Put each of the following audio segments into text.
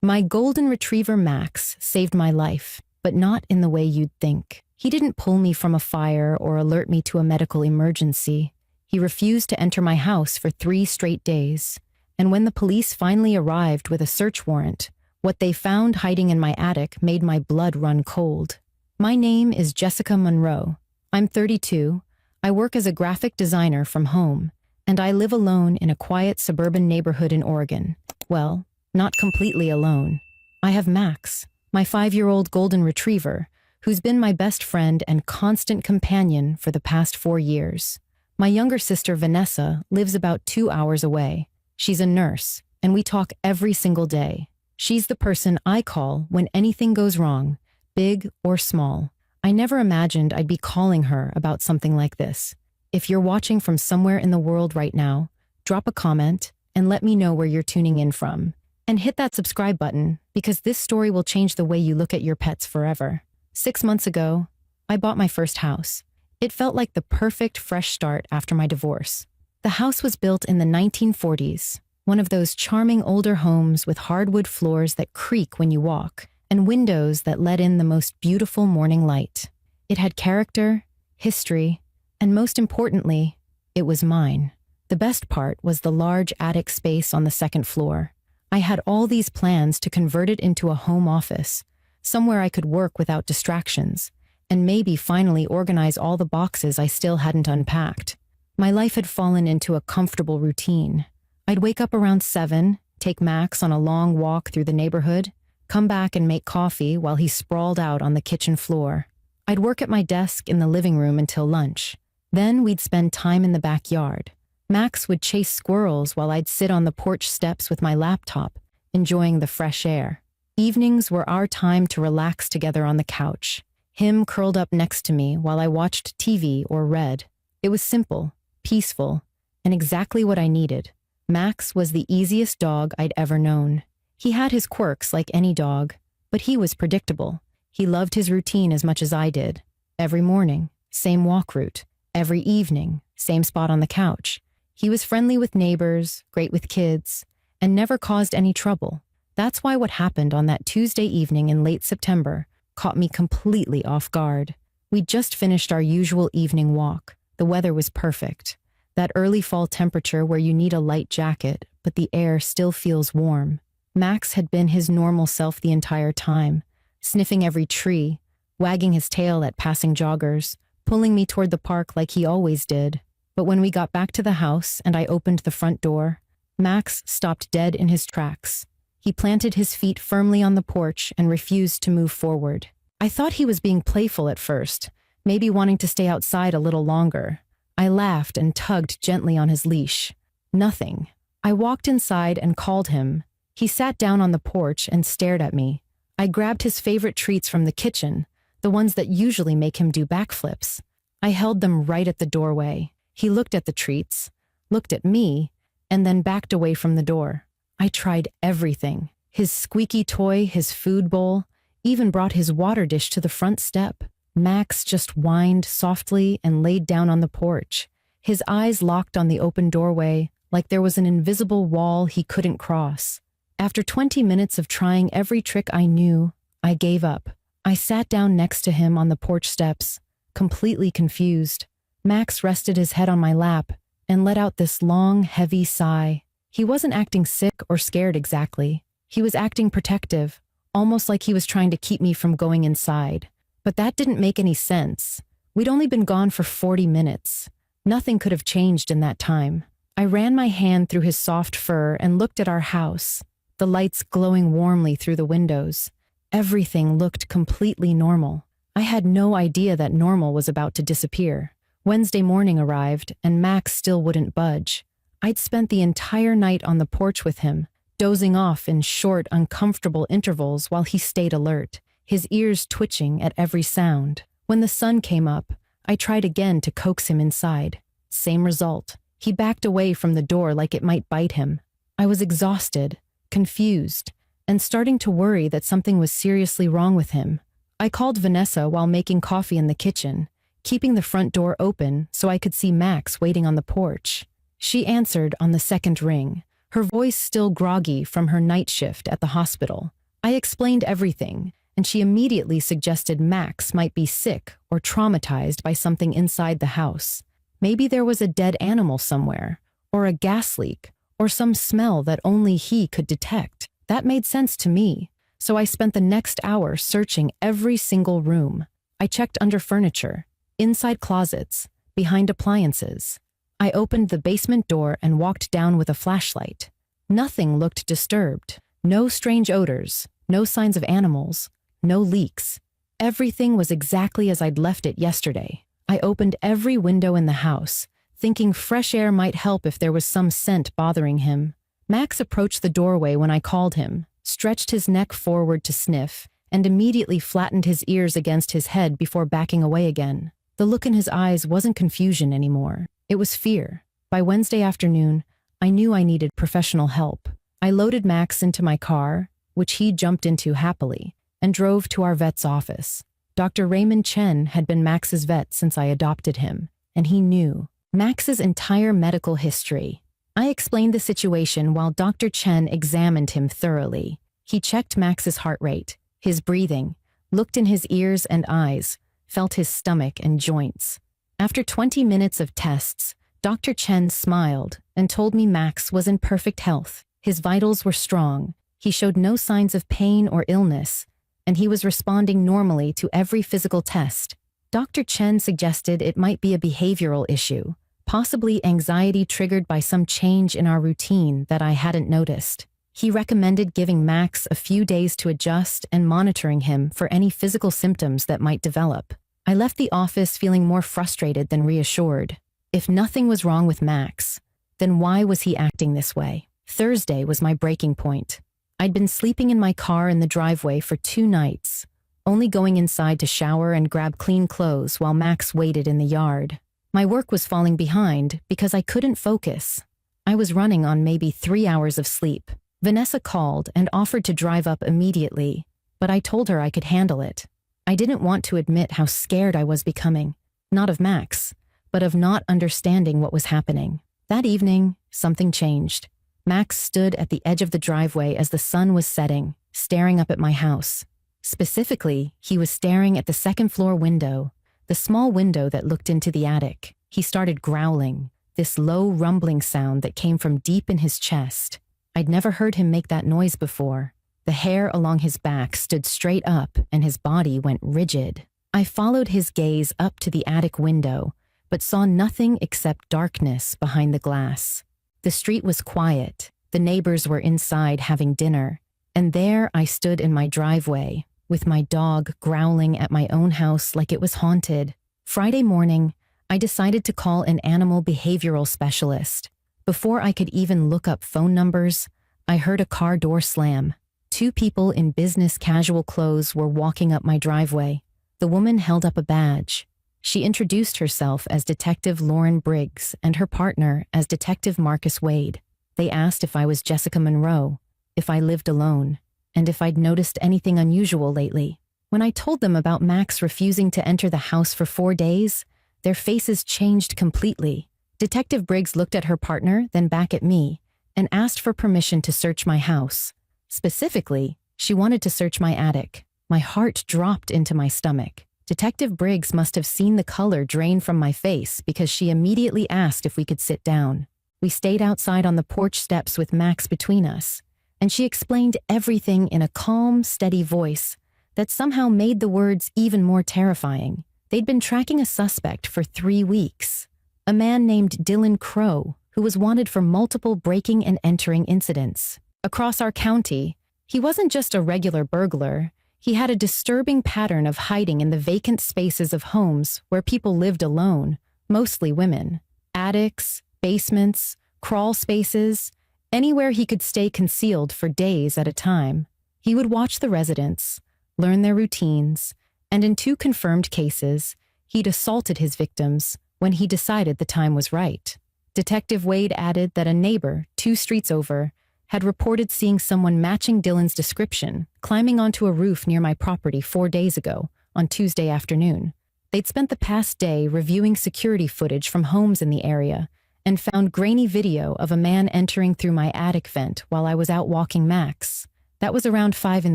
My golden retriever Max saved my life, but not in the way you'd think. He didn't pull me from a fire or alert me to a medical emergency. He refused to enter my house for 3 straight days. And when the police finally arrived with a search warrant, what they found hiding in my attic made my blood run cold. My name is Jessica Monroe. I'm 32. I work as a graphic designer from home, and I live alone in a quiet suburban neighborhood in Oregon. Well, not completely alone. I have Max, my 5-year-old golden retriever, who's been my best friend and constant companion for the past 4 years. My younger sister, Vanessa, lives about 2 hours away. She's a nurse, and we talk every single day. She's the person I call when anything goes wrong, big or small. I never imagined I'd be calling her about something like this. If you're watching from somewhere in the world right now, drop a comment and let me know where you're tuning in from. And hit that subscribe button, because this story will change the way you look at your pets forever. 6 months ago, I bought my first house. It felt like the perfect fresh start after my divorce. The house was built in the 1940s, one of those charming older homes with hardwood floors that creak when you walk, and windows that let in the most beautiful morning light. It had character, history, and most importantly, it was mine. The best part was the large attic space on the second floor. I had all these plans to convert it into a home office, somewhere I could work without distractions, and maybe finally organize all the boxes I still hadn't unpacked. My life had fallen into a comfortable routine. I'd wake up around 7, take Max on a long walk through the neighborhood, come back and make coffee while he sprawled out on the kitchen floor. I'd work at my desk in the living room until lunch. Then we'd spend time in the backyard. Max would chase squirrels while I'd sit on the porch steps with my laptop, enjoying the fresh air. Evenings were our time to relax together on the couch, him curled up next to me while I watched TV or read. It was simple, peaceful, and exactly what I needed. Max was the easiest dog I'd ever known. He had his quirks like any dog, but he was predictable. He loved his routine as much as I did. Every morning, same walk route. Every evening, same spot on the couch. He was friendly with neighbors, great with kids, and never caused any trouble. That's why what happened on that Tuesday evening in late September caught me completely off guard. We'd just finished our usual evening walk. The weather was perfect. That early fall temperature where you need a light jacket, but the air still feels warm. Max had been his normal self the entire time, sniffing every tree, wagging his tail at passing joggers, pulling me toward the park like he always did. But when we got back to the house and I opened the front door, Max stopped dead in his tracks. He planted his feet firmly on the porch and refused to move forward. I thought he was being playful at first, maybe wanting to stay outside a little longer. I laughed and tugged gently on his leash. Nothing. I walked inside and called him. He sat down on the porch and stared at me. I grabbed his favorite treats from the kitchen, the ones that usually make him do backflips. I held them right at the doorway. He looked at the treats, looked at me, and then backed away from the door. I tried everything. His squeaky toy, his food bowl, even brought his water dish to the front step. Max just whined softly and laid down on the porch, his eyes locked on the open doorway like there was an invisible wall he couldn't cross. After 20 minutes of trying every trick I knew, I gave up. I sat down next to him on the porch steps, completely confused. Max rested his head on my lap and let out this long, heavy sigh. He wasn't acting sick or scared exactly. He was acting protective, almost like he was trying to keep me from going inside. But that didn't make any sense. We'd only been gone for 40 minutes. Nothing could have changed in that time. I ran my hand through his soft fur and looked at our house, the lights glowing warmly through the windows. Everything looked completely normal. I had no idea that normal was about to disappear. Wednesday morning arrived, and Max still wouldn't budge. I'd spent the entire night on the porch with him, dozing off in short, uncomfortable intervals while he stayed alert, his ears twitching at every sound. When the sun came up, I tried again to coax him inside. Same result. He backed away from the door like it might bite him. I was exhausted, confused, and starting to worry that something was seriously wrong with him. I called Vanessa while making coffee in the kitchen, keeping the front door open so I could see Max waiting on the porch. She answered on the second ring, her voice still groggy from her night shift at the hospital. I explained everything, and she immediately suggested Max might be sick or traumatized by something inside the house. Maybe there was a dead animal somewhere, or a gas leak, or some smell that only he could detect. That made sense to me, so I spent the next hour searching every single room. I checked under furniture, inside closets, behind appliances. I opened the basement door and walked down with a flashlight. Nothing looked disturbed. No strange odors, no signs of animals, no leaks. Everything was exactly as I'd left it yesterday. I opened every window in the house, thinking fresh air might help if there was some scent bothering him. Max approached the doorway when I called him, stretched his neck forward to sniff, and immediately flattened his ears against his head before backing away again. The look in his eyes wasn't confusion anymore. It was fear. By Wednesday afternoon, I knew I needed professional help. I loaded Max into my car, which he jumped into happily, and drove to our vet's office. Dr. Raymond Chen had been Max's vet since I adopted him, and he knew Max's entire medical history. I explained the situation while Dr. Chen examined him thoroughly. He checked Max's heart rate, his breathing, looked in his ears and eyes, felt his stomach and joints. After 20 minutes of tests, Dr. Chen smiled and told me Max was in perfect health. His vitals were strong, he showed no signs of pain or illness, and he was responding normally to every physical test. Dr. Chen suggested it might be a behavioral issue, possibly anxiety triggered by some change in our routine that I hadn't noticed. He recommended giving Max a few days to adjust and monitoring him for any physical symptoms that might develop. I left the office feeling more frustrated than reassured. If nothing was wrong with Max, then why was he acting this way? Thursday was my breaking point. I'd been sleeping in my car in the driveway for 2 nights, only going inside to shower and grab clean clothes while Max waited in the yard. My work was falling behind because I couldn't focus. I was running on maybe 3 hours of sleep. Vanessa called and offered to drive up immediately, but I told her I could handle it. I didn't want to admit how scared I was becoming, not of Max, but of not understanding what was happening. That evening, something changed. Max stood at the edge of the driveway as the sun was setting, staring up at my house. Specifically, he was staring at the second-floor window, the small window that looked into the attic. He started growling, this low rumbling sound that came from deep in his chest. I'd never heard him make that noise before. The hair along his back stood straight up and his body went rigid. I followed his gaze up to the attic window, but saw nothing except darkness behind the glass. The street was quiet. The neighbors were inside having dinner, and there I stood in my driveway, with my dog growling at my own house like it was haunted. Friday morning, I decided to call an animal behavioral specialist. Before I could even look up phone numbers, I heard a car door slam. 2 people in business casual clothes were walking up my driveway. The woman held up a badge. She introduced herself as Detective Lauren Briggs and her partner as Detective Marcus Wade. They asked if I was Jessica Monroe, if I lived alone, and if I'd noticed anything unusual lately. When I told them about Max refusing to enter the house for 4 days, their faces changed completely. Detective Briggs looked at her partner, then back at me, and asked for permission to search my house. Specifically, she wanted to search my attic. My heart dropped into my stomach. Detective Briggs must have seen the color drain from my face because she immediately asked if we could sit down. We stayed outside on the porch steps with Max between us, and she explained everything in a calm, steady voice that somehow made the words even more terrifying. They'd been tracking a suspect for 3 weeks, a man named Dylan Crow, who was wanted for multiple breaking and entering incidents. Across our county, he wasn't just a regular burglar. He had a disturbing pattern of hiding in the vacant spaces of homes where people lived alone, mostly women. Attics, basements, crawl spaces, anywhere he could stay concealed for days at a time. He would watch the residents, learn their routines, and in 2 confirmed cases, he'd assaulted his victims when he decided the time was right. Detective Wade added that a neighbor, 2 streets over, had reported seeing someone matching Dylan's description climbing onto a roof near my property 4 days ago, on Tuesday afternoon. They'd spent the past day reviewing security footage from homes in the area and found grainy video of a man entering through my attic vent while I was out walking Max. That was around 5 in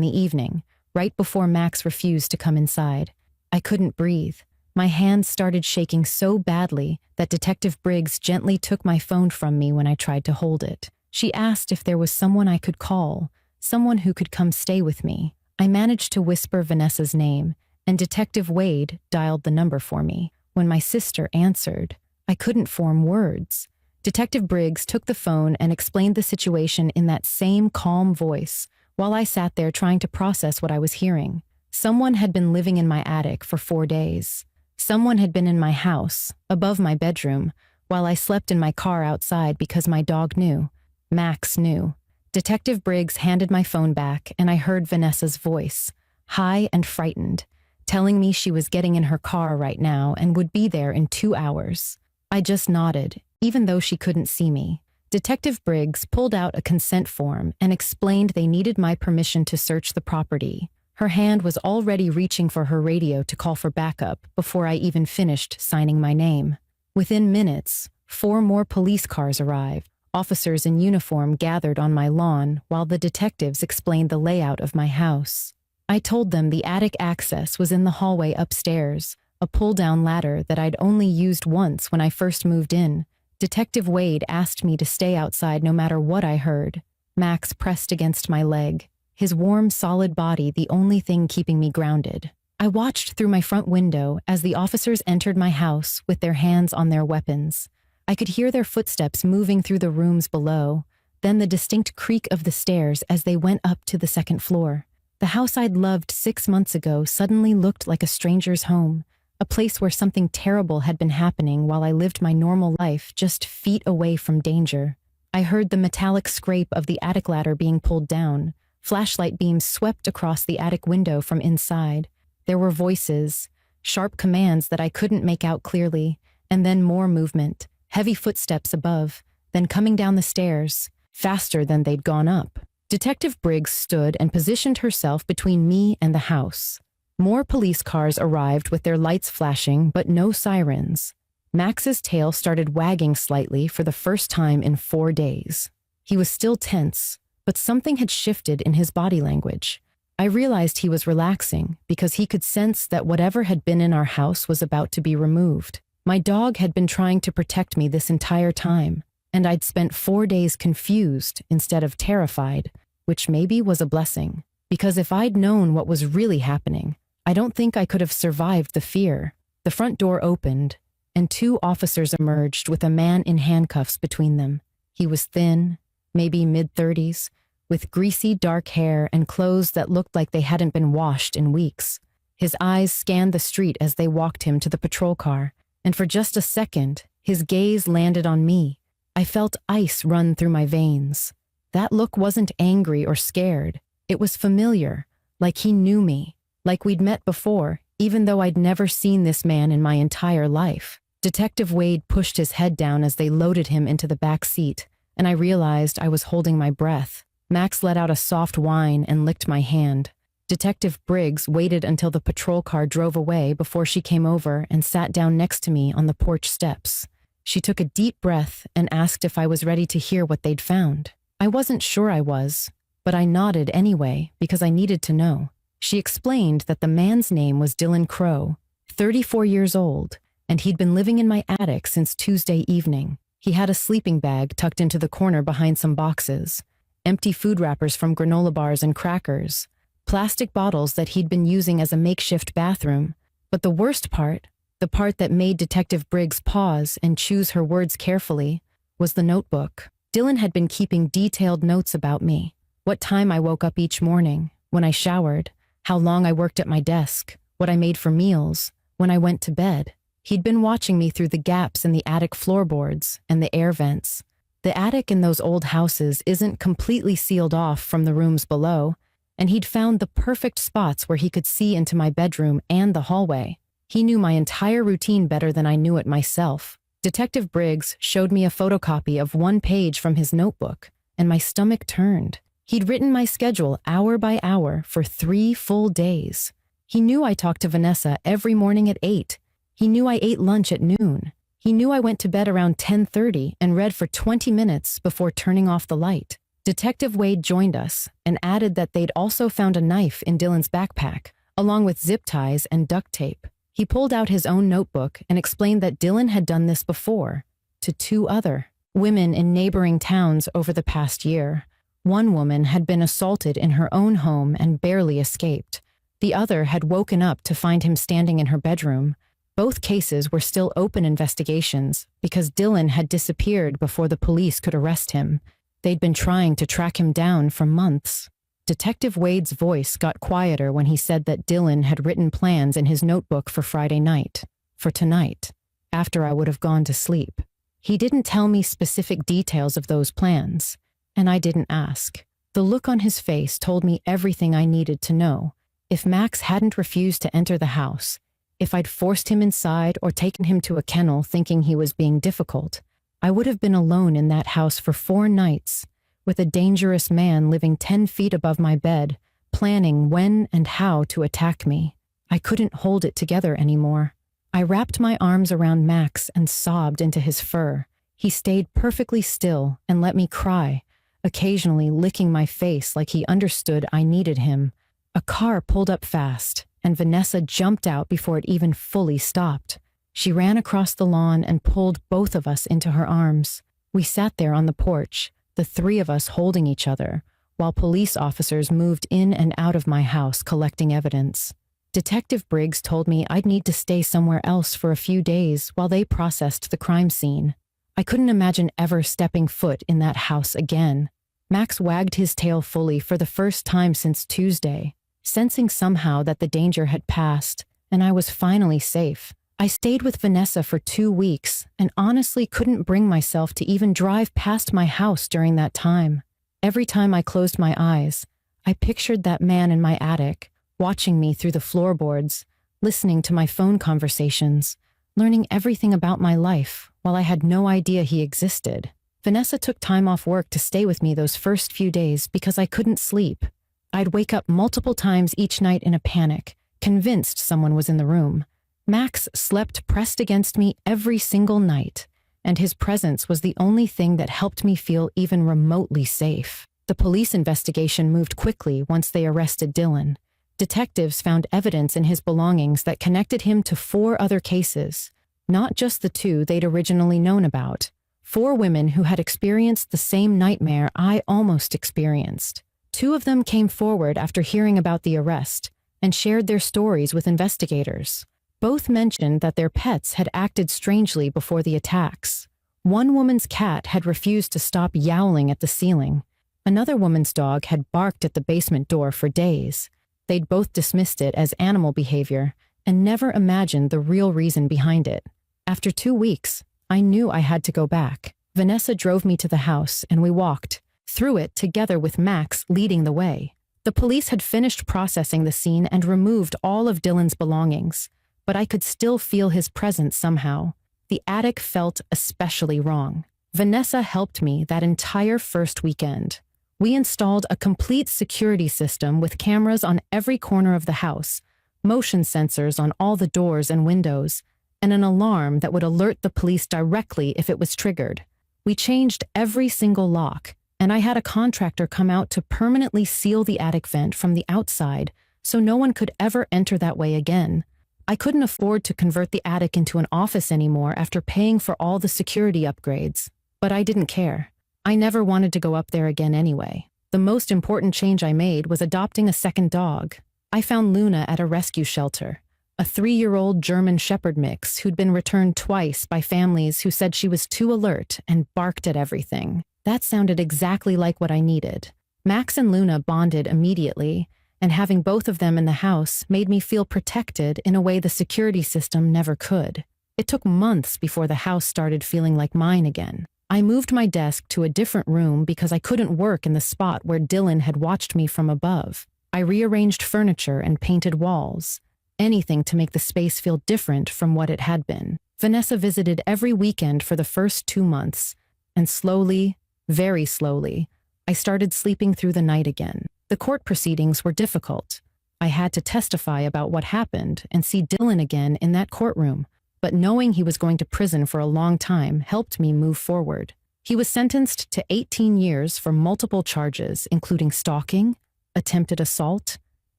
the evening, right before Max refused to come inside. I couldn't breathe. My hands started shaking so badly that Detective Briggs gently took my phone from me when I tried to hold it. She asked if there was someone I could call, someone who could come stay with me. I managed to whisper Vanessa's name, and Detective Wade dialed the number for me. When my sister answered, I couldn't form words. Detective Briggs took the phone and explained the situation in that same calm voice, while I sat there trying to process what I was hearing. Someone had been living in my attic for 4 days. Someone had been in my house, above my bedroom, while I slept in my car outside because my dog knew. Max knew. Detective Briggs handed my phone back, and I heard Vanessa's voice, high and frightened, telling me she was getting in her car right now and would be there in 2 hours. I just nodded, even though she couldn't see me. Detective Briggs pulled out a consent form and explained they needed my permission to search the property. Her hand was already reaching for her radio to call for backup before I even finished signing my name. Within minutes, 4 more police cars arrived. Officers in uniform gathered on my lawn while the detectives explained the layout of my house. I told them the attic access was in the hallway upstairs, a pull-down ladder that I'd only used once when I first moved in. Detective Wade asked me to stay outside no matter what I heard. Max pressed against my leg, his warm, solid body the only thing keeping me grounded. I watched through my front window as the officers entered my house with their hands on their weapons. I could hear their footsteps moving through the rooms below, then the distinct creak of the stairs as they went up to the second floor. The house I'd loved 6 months ago suddenly looked like a stranger's home, a place where something terrible had been happening while I lived my normal life just feet away from danger. I heard the metallic scrape of the attic ladder being pulled down. Flashlight beams swept across the attic window from inside. There were voices, sharp commands that I couldn't make out clearly, and then more movement. Heavy footsteps above, then coming down the stairs, faster than they'd gone up. Detective Briggs stood and positioned herself between me and the house. More police cars arrived with their lights flashing, but no sirens. Max's tail started wagging slightly for the first time in 4 days. He was still tense, but something had shifted in his body language. I realized he was relaxing because he could sense that whatever had been in our house was about to be removed. My dog had been trying to protect me this entire time, and I'd spent 4 days confused instead of terrified, which maybe was a blessing. Because if I'd known what was really happening, I don't think I could have survived the fear. The front door opened, and 2 officers emerged with a man in handcuffs between them. He was thin, maybe mid-30s, with greasy dark hair and clothes that looked like they hadn't been washed in weeks. His eyes scanned the street as they walked him to the patrol car, and for just a second, his gaze landed on me. I felt ice run through my veins. That look wasn't angry or scared. It was familiar, like he knew me, like we'd met before, even though I'd never seen this man in my entire life. Detective Wade pushed his head down as they loaded him into the back seat, and I realized I was holding my breath. Max let out a soft whine and licked my hand. Detective Briggs waited until the patrol car drove away before she came over and sat down next to me on the porch steps. She took a deep breath and asked if I was ready to hear what they'd found. I wasn't sure I was, but I nodded anyway because I needed to know. She explained that the man's name was Dylan Crow, 34 years old, and he'd been living in my attic since Tuesday evening. He had a sleeping bag tucked into the corner behind some boxes, empty food wrappers from granola bars and crackers, plastic bottles that he'd been using as a makeshift bathroom. But the worst part, the part that made Detective Briggs pause and choose her words carefully, was the notebook. Dylan had been keeping detailed notes about me, what time I woke up each morning, when I showered, how long I worked at my desk, what I made for meals, when I went to bed. He'd been watching me through the gaps in the attic floorboards and the air vents. The attic in those old houses isn't completely sealed off from the rooms below, and he'd found the perfect spots where he could see into my bedroom and the hallway. He knew my entire routine better than I knew it myself. Detective Briggs showed me a photocopy of 1 page from his notebook, and my stomach turned. He'd written my schedule hour by hour for 3 full days. He knew I talked to Vanessa every morning at 8. He knew I ate lunch at noon. He knew I went to bed around 10:30 and read for 20 minutes before turning off the light. Detective Wade joined us and added that they'd also found a knife in Dylan's backpack, along with zip ties and duct tape. He pulled out his own notebook and explained that Dylan had done this before, to 2 other women in neighboring towns over the past year. One woman had been assaulted in her own home and barely escaped. The other had woken up to find him standing in her bedroom. Both cases were still open investigations because Dylan had disappeared before the police could arrest him. They'd been trying to track him down for months. Detective Wade's voice got quieter when he said that Dylan had written plans in his notebook for Friday night, for tonight, after I would have gone to sleep. He didn't tell me specific details of those plans, and I didn't ask. The look on his face told me everything I needed to know. If Max hadn't refused to enter the house, if I'd forced him inside or taken him to a kennel thinking he was being difficult, I would have been alone in that house for 4 nights, with a dangerous man living 10 feet above my bed, planning when and how to attack me. I couldn't hold it together anymore. I wrapped my arms around Max and sobbed into his fur. He stayed perfectly still and let me cry, occasionally licking my face like he understood I needed him. A car pulled up fast, and Vanessa jumped out before it even fully stopped. She ran across the lawn and pulled both of us into her arms. We sat there on the porch, the 3 of us holding each other, while police officers moved in and out of my house collecting evidence. Detective Briggs told me I'd need to stay somewhere else for a few days while they processed the crime scene. I couldn't imagine ever stepping foot in that house again. Max wagged his tail fully for the first time since Tuesday, sensing somehow that the danger had passed and I was finally safe. I stayed with Vanessa for 2 weeks and honestly couldn't bring myself to even drive past my house during that time. Every time I closed my eyes, I pictured that man in my attic, watching me through the floorboards, listening to my phone conversations, learning everything about my life while I had no idea he existed. Vanessa took time off work to stay with me those first few days because I couldn't sleep. I'd wake up multiple times each night in a panic, convinced someone was in the room. Max slept pressed against me every single night, and his presence was the only thing that helped me feel even remotely safe. The police investigation moved quickly once they arrested Dylan. Detectives found evidence in his belongings that connected him to 4 other cases, not just the 2 they'd originally known about. 4 women who had experienced the same nightmare I almost experienced. 2 of them came forward after hearing about the arrest and shared their stories with investigators. Both mentioned that their pets had acted strangely before the attacks. One woman's cat had refused to stop yowling at the ceiling. Another woman's dog had barked at the basement door for days. They'd both dismissed it as animal behavior and never imagined the real reason behind it. After 2 weeks, I knew I had to go back. Vanessa drove me to the house and we walked through it together with Max leading the way. The police had finished processing the scene and removed all of Dylan's belongings, but I could still feel his presence somehow. The attic felt especially wrong. Vanessa helped me that entire first weekend. We installed a complete security system with cameras on every corner of the house, motion sensors on all the doors and windows, and an alarm that would alert the police directly if it was triggered. We changed every single lock, and I had a contractor come out to permanently seal the attic vent from the outside so no one could ever enter that way again. I couldn't afford to convert the attic into an office anymore after paying for all the security upgrades, but I didn't care. I never wanted to go up there again anyway. The most important change I made was adopting a second dog. I found Luna at a rescue shelter, a 3-year-old German Shepherd mix who'd been returned twice by families who said she was too alert and barked at everything. That sounded exactly like what I needed. Max and Luna bonded immediately, and having both of them in the house made me feel protected in a way the security system never could. It took months before the house started feeling like mine again. I moved my desk to a different room because I couldn't work in the spot where Dylan had watched me from above. I rearranged furniture and painted walls, anything to make the space feel different from what it had been. Vanessa visited every weekend for the first 2 months, and slowly, very slowly, I started sleeping through the night again. The court proceedings were difficult. I had to testify about what happened and see Dylan again in that courtroom, but knowing he was going to prison for a long time helped me move forward. He was sentenced to 18 years for multiple charges, including stalking, attempted assault,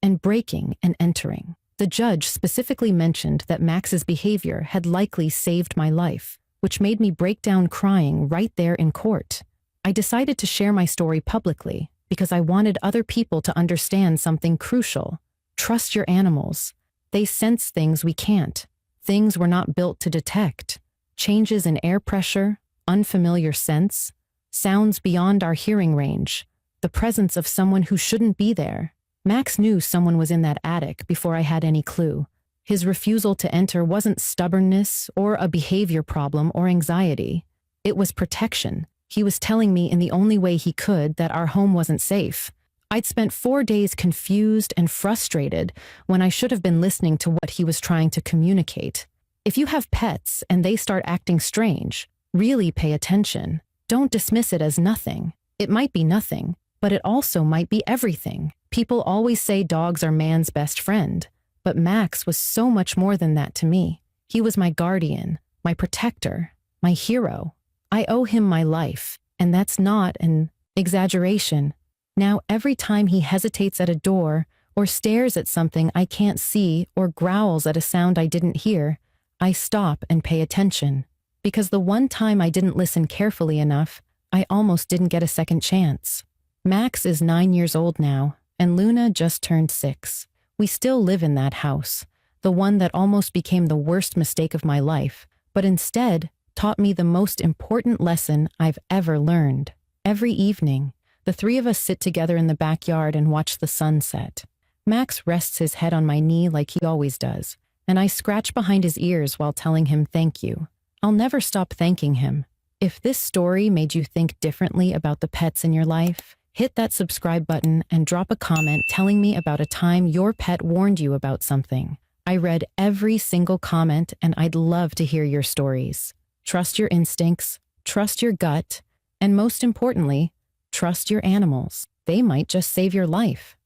and breaking and entering. The judge specifically mentioned that Max's behavior had likely saved my life, which made me break down crying right there in court. I decided to share my story publicly because I wanted other people to understand something crucial. Trust your animals. They sense things we can't, things we're not built to detect. Changes in air pressure, unfamiliar scents, sounds beyond our hearing range, the presence of someone who shouldn't be there. Max knew someone was in that attic before I had any clue. His refusal to enter wasn't stubbornness or a behavior problem or anxiety. It was protection. He was telling me in the only way he could that our home wasn't safe. I'd spent 4 days confused and frustrated when I should have been listening to what he was trying to communicate. If you have pets and they start acting strange, really pay attention. Don't dismiss it as nothing. It might be nothing, but it also might be everything. People always say dogs are man's best friend, but Max was so much more than that to me. He was my guardian, my protector, my hero. I owe him my life, and that's not an exaggeration. Now, every time he hesitates at a door, or stares at something I can't see, or growls at a sound I didn't hear, I stop and pay attention. Because the one time I didn't listen carefully enough, I almost didn't get a second chance. Max is 9 years old now, and Luna just turned 6. We still live in that house, the one that almost became the worst mistake of my life, but instead taught me the most important lesson I've ever learned. Every evening, the 3 of us sit together in the backyard and watch the sun set. Max rests his head on my knee like he always does, and I scratch behind his ears while telling him thank you. I'll never stop thanking him. If this story made you think differently about the pets in your life, hit that subscribe button and drop a comment telling me about a time your pet warned you about something. I read every single comment and I'd love to hear your stories. Trust your instincts, trust your gut, and most importantly, trust your animals. They might just save your life.